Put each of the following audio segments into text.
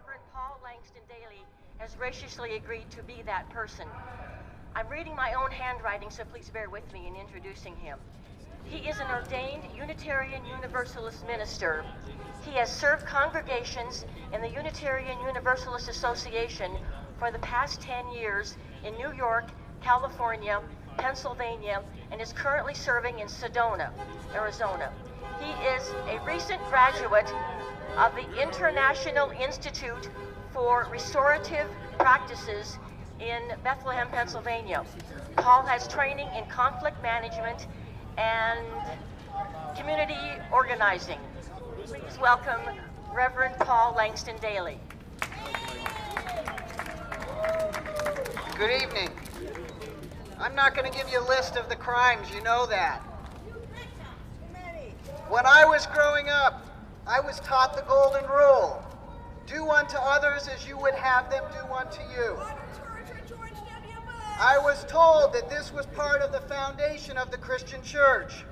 Reverend Paul Langston-Daley has graciously agreed to be that person. I'm reading my own handwriting, so please bear with me in introducing him. He is an ordained Unitarian Universalist minister. He has served congregations in the Unitarian Universalist Association for the past 10 years in New York, California, Pennsylvania, and is currently serving in Sedona, Arizona. He is a recent graduate of the International Institute for Restorative Practices in Bethlehem, Pennsylvania. Paul has training in conflict management and community organizing. Please welcome Reverend Paul Langston-Daley. Good evening. I'm not going to give you a list of the crimes, you know that. When I was growing up, I was taught the golden rule. Do unto others as you would have them do unto you. I was told that this was part of the foundation of the Christian church.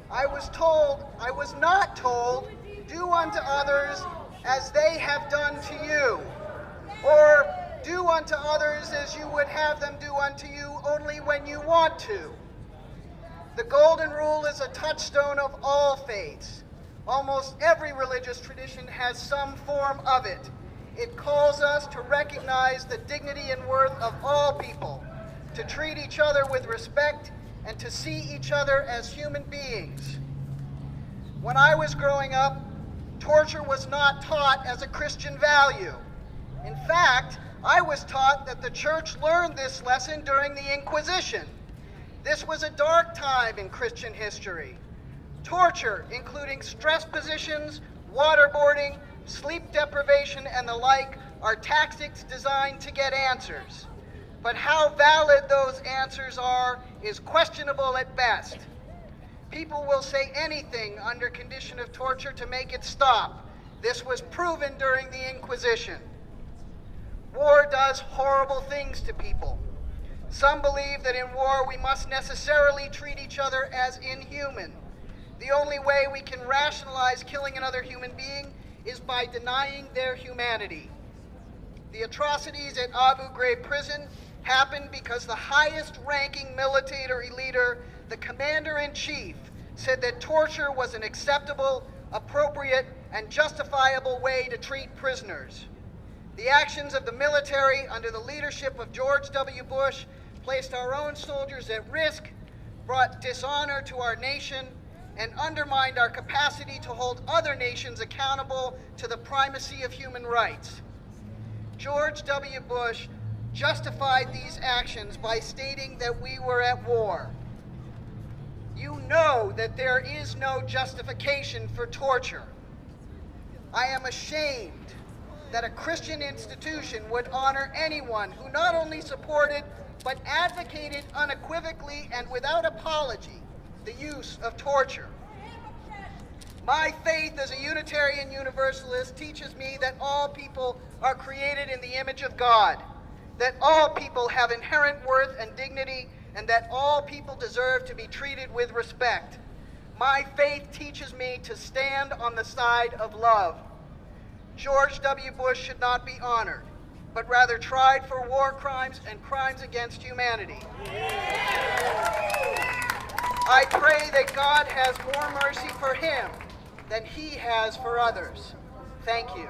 I was not told, do unto others as they have done to you, or do unto others as you would have them do unto you only when you want to. The golden rule is a touchstone of all faiths. Almost every religious tradition has some form of it. It calls us to recognize the dignity and worth of all people, to treat each other with respect, and to see each other as human beings. When I was growing up, torture was not taught as a Christian value. In fact, I was taught that the church learned this lesson during the Inquisition. This was a dark time in Christian history. Torture, including stress positions, waterboarding, sleep deprivation, and the like, are tactics designed to get answers. But how valid those answers are is questionable at best. People will say anything under condition of torture to make it stop. This was proven during the Inquisition. War does horrible things to people. Some believe that in war we must necessarily treat each other as inhuman. The only way we can rationalize killing another human being is by denying their humanity. The atrocities at Abu Ghraib prison happened because the highest-ranking military leader, the commander-in-chief, said that torture was an acceptable, appropriate, and justifiable way to treat prisoners. The actions of the military under the leadership of George W. Bush placed our own soldiers at risk, brought dishonor to our nation, and undermined our capacity to hold other nations accountable to the primacy of human rights. George W. Bush justified these actions by stating that we were at war. You know that there is no justification for torture. I am ashamed that a Christian institution would honor anyone who not only supported but advocated unequivocally and without apology the use of torture. My faith as a Unitarian Universalist teaches me that all people are created in the image of God, that all people have inherent worth and dignity, and that all people deserve to be treated with respect. My faith teaches me to stand on the side of love. George W. Bush should not be honored, but rather tried for war crimes and crimes against humanity. I pray that God has more mercy for him than he has for others. Thank you.